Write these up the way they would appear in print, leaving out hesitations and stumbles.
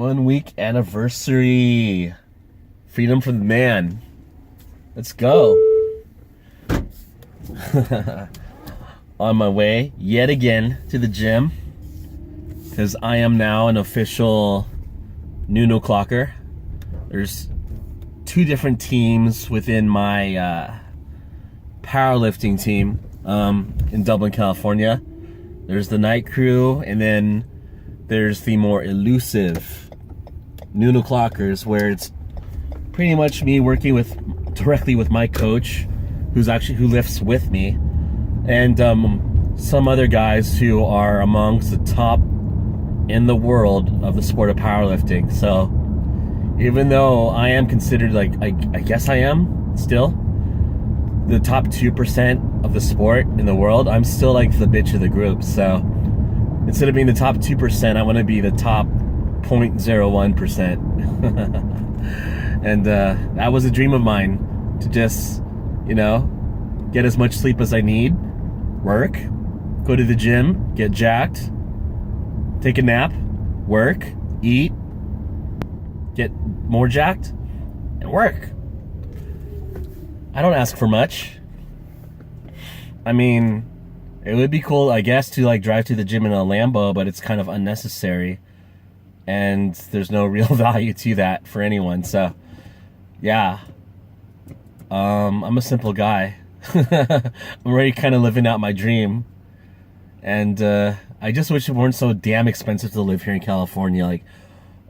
1 week anniversary. Freedom from the man. Let's go. On my way yet again to the gym, because I am now an official noon o'clocker. There's 2 different teams within my powerlifting team in Dublin, California. There's the night crew, and then there's the more elusive noon o'clockers, where it's pretty much me working directly with my coach, who lifts with me, and some other guys who are amongst the top in the world of the sport of powerlifting. So even though I am considered, like, I guess I am still the top 2% of the sport in the world, I'm still like the bitch of the group. So instead of being the top 2%, I want to be the top 0.01%. And that was a dream of mine, to just, get as much sleep as I need, work, go to the gym, get jacked, take a nap, work, eat, get more jacked, and work. I don't ask for much. I mean, it would be cool, I guess, to like drive to the gym in a Lambo, but it's kind of unnecessary, and there's no real value to that for anyone. So yeah, I'm a simple guy. I'm already kind of living out my dream, and I just wish it weren't so damn expensive to live here in California. Like,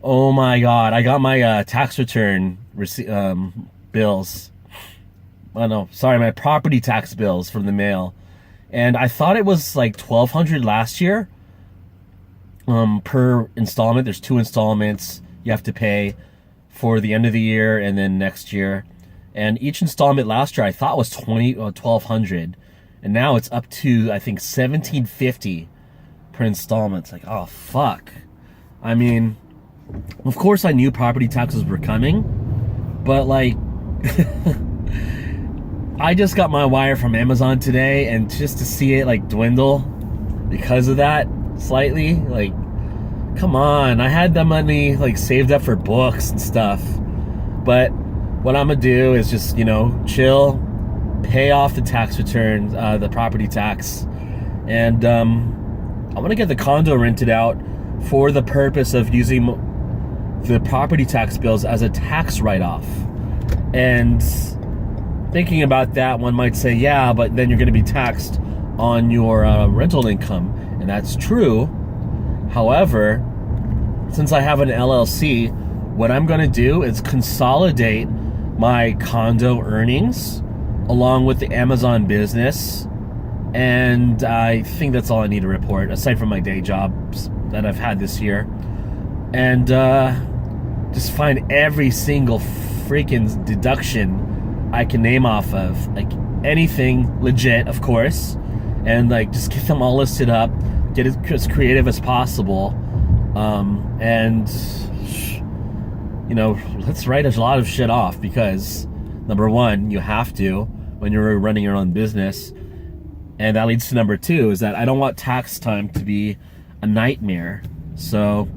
oh my god, I got my tax return bills. Oh no, sorry, my property tax bills from the mail, and I thought it was like $1,200 last year per installment. There's 2 installments you have to pay for the end of the year and then next year. And each installment last year I thought was $1,200, and now it's up to, I think, $1,750 per installment. It's like, oh fuck. I mean, of course I knew property taxes were coming, but like I just got my wire from Amazon today, and just to see it like dwindle because of that slightly, like, come on. I had the money like saved up for books and stuff, but what I'm gonna do is just, chill, pay off the tax return, the property tax, and I'm gonna get the condo rented out for the purpose of using the property tax bills as a tax write-off. And thinking about that, one might say, yeah, but then you're going to be taxed on your rental income, and that's true. However, since I have an LLC, what I'm going to do is consolidate my condo earnings along with the Amazon business, and I think that's all I need to report, aside from my day jobs that I've had this year, and just find every single freaking deduction I can name off of, like anything legit, of course, and like just get them all listed up, get it as creative as possible, and let's write a lot of shit off, because number one, you have to when you're running your own business, and that leads to number 2, is that I don't want tax time to be a nightmare. So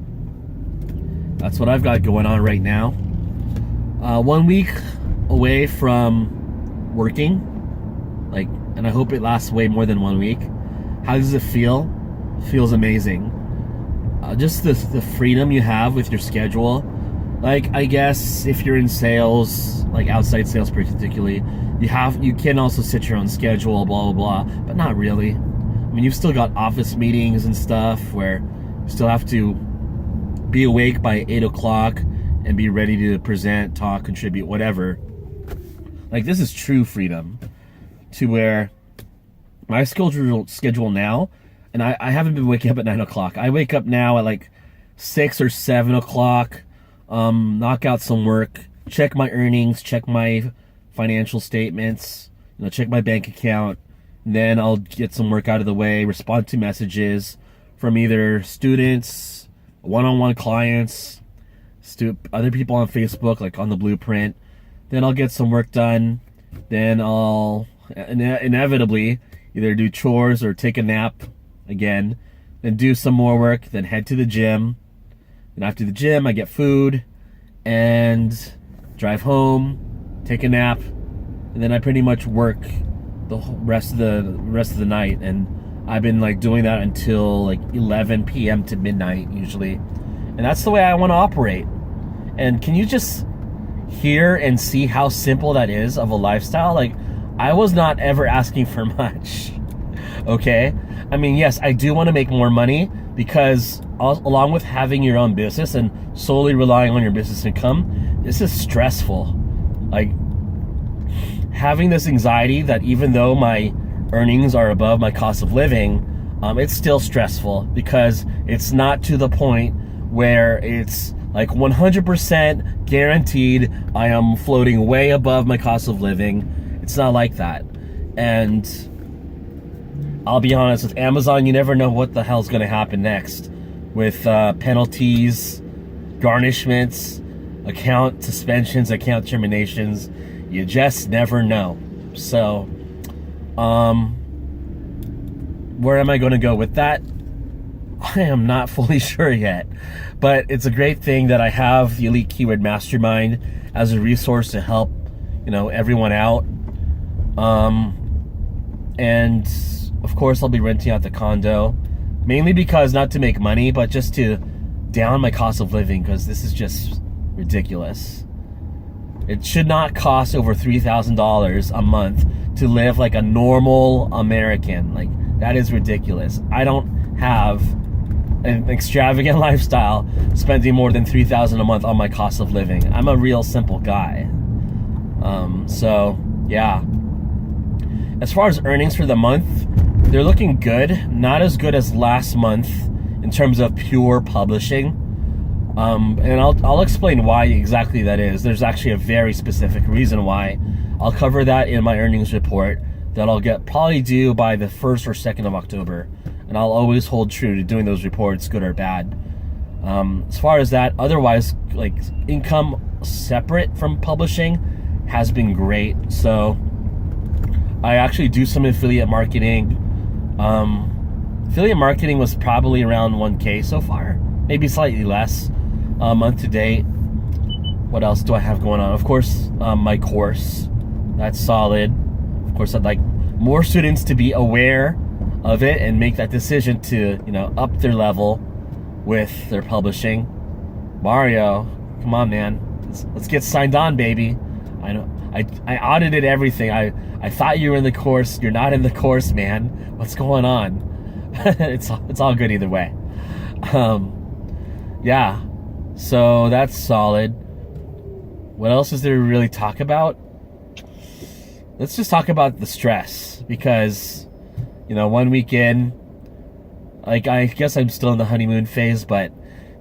that's what I've got going on right now. 1 week away from working, like, and I hope it lasts way more than 1 week. How does it feel? Feels amazing. Just the freedom you have with your schedule. Like, I guess if you're in sales, like outside sales particularly, you can also set your own schedule, blah blah blah, but not really. I mean, you've still got office meetings and stuff where you still have to be awake by 8 o'clock and be ready to present, talk, contribute, whatever. Like, this is true freedom, to where my schedule now, and I haven't been waking up at 9 o'clock. I wake up now at like 6 or 7 o'clock, knock out some work, check my earnings, check my financial statements, check my bank account, and then I'll get some work out of the way, respond to messages from either students, one-on-one clients, other people on Facebook, like on the Blueprint. Then I'll get some work done. Then I'll inevitably either do chores or take a nap again, then do some more work, then head to the gym, And after the gym, I get food and drive home, take a nap, and then I pretty much work the rest of the night. And I've been like doing that until like 11 p.m. to midnight usually. And that's the way I want to operate. And can you just hear and see how simple that is of a lifestyle? Like, I was not ever asking for much. Okay? I mean, yes, I do want to make more money because along with having your own business and solely relying on your business income, this is stressful. Like, having this anxiety that even though my earnings are above my cost of living, it's still stressful because it's not to the point where it's like 100% guaranteed I am floating way above my cost of living. It's not like that. And I'll be honest, with Amazon, you never know what the hell's going to happen next with penalties, garnishments, account suspensions, account terminations. You just never know. So, where am I going to go with that? I am not fully sure yet, but it's a great thing that I have the Elite Keyword Mastermind as a resource to help, everyone out. And of course I'll be renting out the condo, mainly because not to make money, but just to down my cost of living, because this is just ridiculous. It should not cost over $3,000 a month to live like a normal American. Like, that is ridiculous. I don't have an extravagant lifestyle spending more than $3,000 a month on my cost of living. I'm a real simple guy. So yeah. As far as earnings for the month, they're looking good. Not as good as last month in terms of pure publishing. And I'll explain why exactly that is. There's actually a very specific reason why. I'll cover that in my earnings report that I'll get probably due by the 1st or 2nd of October. And I'll always hold true to doing those reports, good or bad. As far as that, otherwise, like, income separate from publishing has been great. So I actually do some affiliate marketing. Affiliate marketing was probably around 1K so far, maybe slightly less, month to date. What else do I have going on? Of course, my course, that's solid. Of course, I'd like more students to be aware of it and make that decision to, up their level with their publishing. Mario, come on, man, let's get signed on, baby. I know I audited everything. I thought you were in the course. You're not in the course, man. What's going on? It's all good either way. Yeah, so that's solid. What else is there to really talk about? Let's just talk about the stress, because 1 week in, like, I guess I'm still in the honeymoon phase, but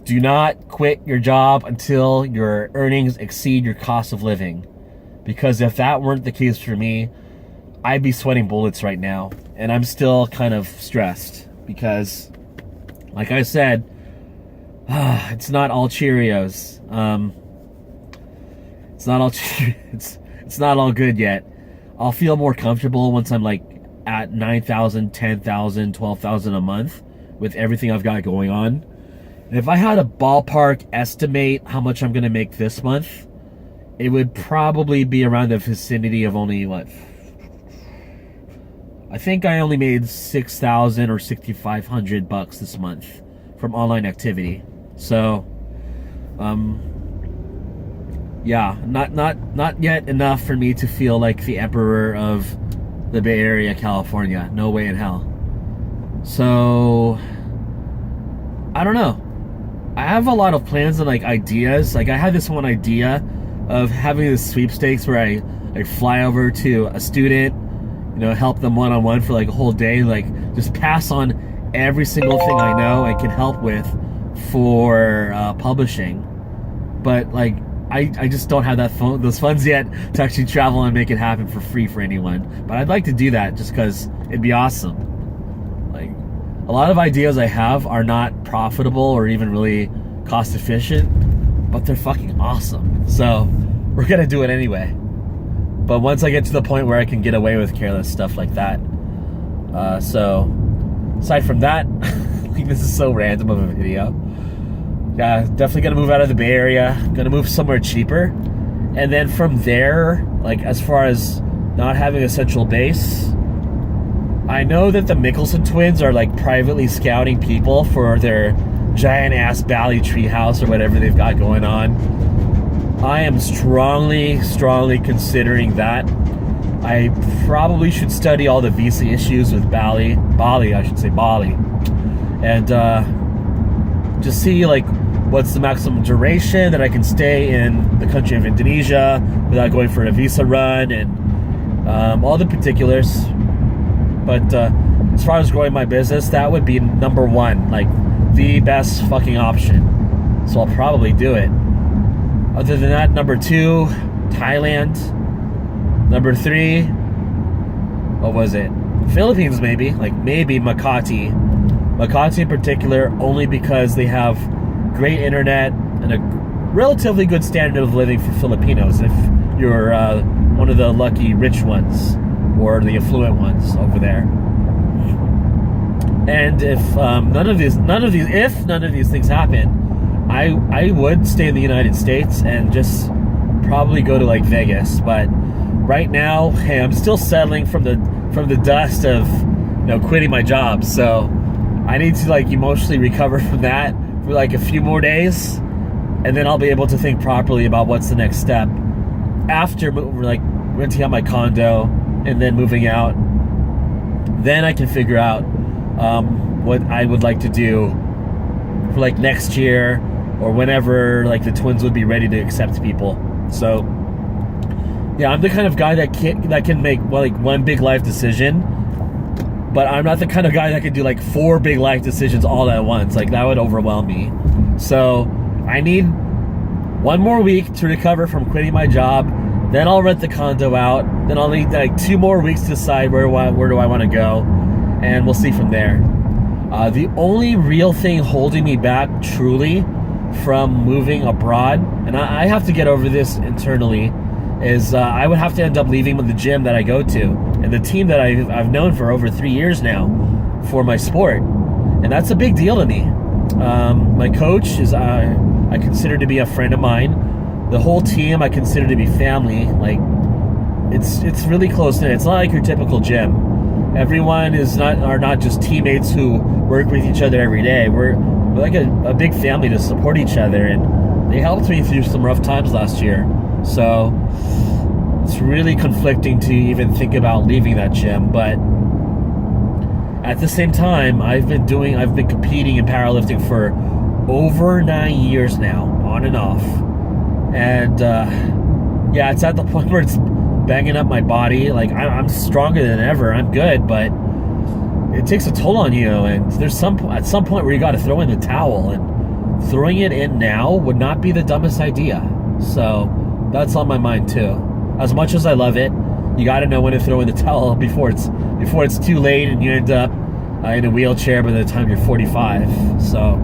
do not quit your job until your earnings exceed your cost of living. Because if that weren't the case for me, I'd be sweating bullets right now. And I'm still kind of stressed because, like I said, it's not all Cheerios. It's not all it's not all good yet. I'll feel more comfortable once I'm like at 9,000, 10,000, 12,000 a month with everything I've got going on. And if I had a ballpark estimate how much I'm going to make this month, it would probably be around the vicinity of only what? I think I only made $6,000 or $6,500 this month from online activity. So, yeah, not yet enough for me to feel like the emperor of the Bay Area, California. No way in hell. So, I don't know. I have a lot of plans and like ideas. Like, I had this one idea of having this sweepstakes where I fly over to a student, help them one-on-one for like a whole day, like just pass on every single thing I know and can help with for publishing. But like, I just don't have those funds yet to actually travel and make it happen for free for anyone. But I'd like to do that just because it'd be awesome. Like, a lot of ideas I have are not profitable or even really cost efficient, but they're fucking awesome. So we're gonna do it anyway. But once I get to the point where I can get away with careless stuff like that. So aside from that, like, this is so random of a video. Yeah, definitely gonna move out of the Bay Area. Gonna move somewhere cheaper, and then from there, like as far as not having a central base, I know that the Mickelson twins are like privately scouting people for their giant ass Bali treehouse or whatever they've got going on. I am strongly considering that. I probably should study all the visa issues with Bali, and just see like what's the maximum duration that I can stay in the country of Indonesia without going for a visa run, and all the particulars. But as far as growing my business, that would be number one, like the best fucking option. So I'll probably do it. Other than that, number two, Thailand. Number three, what was it? Philippines, maybe. Like maybe Makati. Makati in particular, only because they have great internet and a relatively good standard of living for Filipinos if you're one of the lucky rich ones or the affluent ones over there. And if none of these things happen, I would stay in the United States and just probably go to like Vegas. But right now, hey, I'm still settling from the dust of quitting my job. So I need to like emotionally recover from that for like a few more days, and then I'll be able to think properly about what's the next step after like renting out my condo and then moving out. Then I can figure out what I would like to do for like next year or whenever like the twins would be ready to accept people. So yeah, I'm the kind of guy that can make like one big life decision, but I'm not the kind of guy that can do like 4 big life decisions all at once. Like that would overwhelm me. So I need 1 more week to recover from quitting my job. Then I'll rent the condo out. Then I'll need like 2 more weeks to decide where do I want to go, and we'll see from there. The only real thing holding me back truly from moving abroad, and I have to get over this internally, is I would have to end up leaving the gym that I go to and the team that I've known for over 3 years now for my sport, and that's a big deal to me. My coach is I consider to be a friend of mine. The whole team I consider to be family. Like it's really close knit. It's not like your typical gym. Everyone are not just teammates who work with each other every day. We're like a big family to support each other, and they helped me through some rough times last year. So it's really conflicting to even think about leaving that gym, but at the same time, I've been competing in powerlifting for over 9 years now, on and off. And yeah, it's at the point where it's banging up my body. Like I'm stronger than ever. I'm good, but it takes a toll on you. And there's at some point where you got to throw in the towel, and throwing it in now would not be the dumbest idea. So that's on my mind too. As much as I love it, you got to know when to throw in the towel before it's too late and you end up in a wheelchair by the time you're 45. So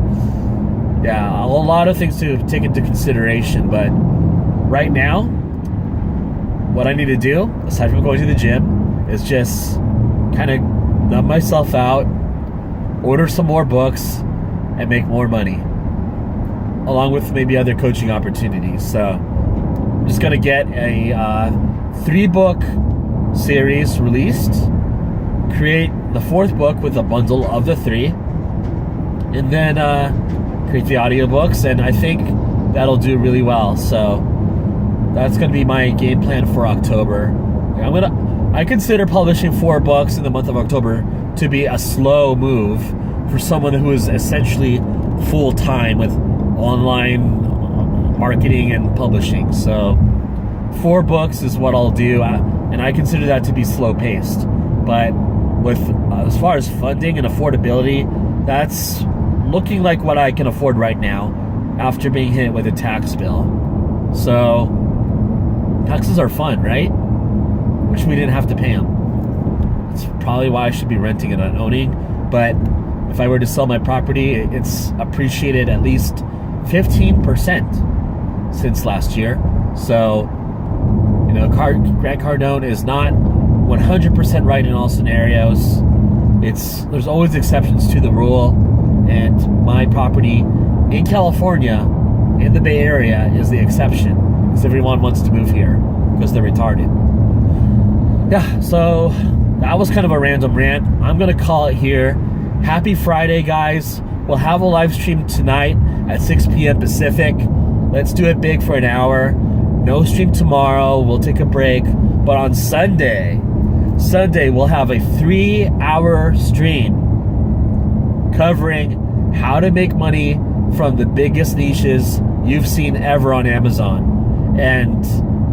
yeah, a lot of things to take into consideration, but right now, what I need to do, aside from going to the gym, is just kind of numb myself out, order some more books, and make more money, along with maybe other coaching opportunities. So I'm just gonna get a 3-book series released, create the 4th book with a bundle of the 3, and then create the audiobooks, and I think that'll do really well. So that's going to be my game plan for October. I consider publishing 4 books in the month of October to be a slow move for someone who is essentially full-time with online marketing and publishing. So 4 books is what I'll do, and I consider that to be slow-paced. But with as far as funding and affordability, that's looking like what I can afford right now after being hit with a tax bill. So taxes are fun, right? Wish we didn't have to pay them. That's probably why I should be renting and not owning. But if I were to sell my property, it's appreciated at least 15% since last year. So, Grant Cardone is not 100% right in all scenarios. There's always exceptions to the rule, and my property in California, in the Bay Area, is the exception, because everyone wants to move here because they're retarded. Yeah, so that was kind of a random rant. I'm gonna call it here. Happy Friday, guys. We'll have a live stream tonight at 6 p.m. Pacific. Let's do it big for an hour. No stream tomorrow. We'll take a break. But on Sunday, we'll have a 3-hour stream covering how to make money from the biggest niches you've seen ever on Amazon, and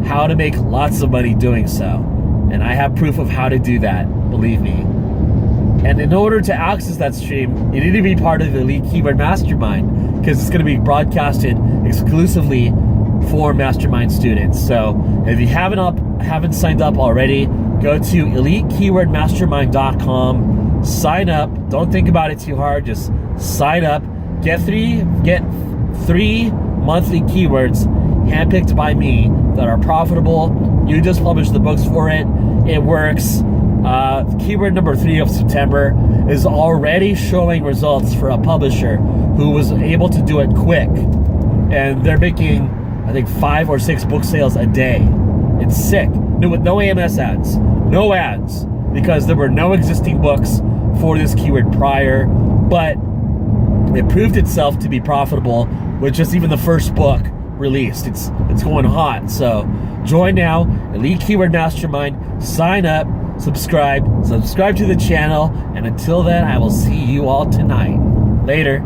how to make lots of money doing so. And I have proof of how to do that, believe me. And in order to access that stream, you need to be part of the Elite Keyword Mastermind, because it's going to be broadcasted exclusively for Mastermind students. So if you haven't signed up already, go to elitekeywordmastermind.com, sign up. Don't think about it too hard. Just sign up. Get three monthly keywords handpicked by me that are profitable. You just publish the books for it. It works. Keyword number 3 of September is already showing results for a publisher who was able to do it quick, and they're making, I think, 5 or 6 book sales a day. It's sick. With no AMS ads, no ads, because there were no existing books for this keyword prior, but it proved itself to be profitable with just even the first book released. It's going hot. So join now, Elite Keyword Mastermind. Sign up, subscribe to the channel, and until then, I will see you all tonight. Later.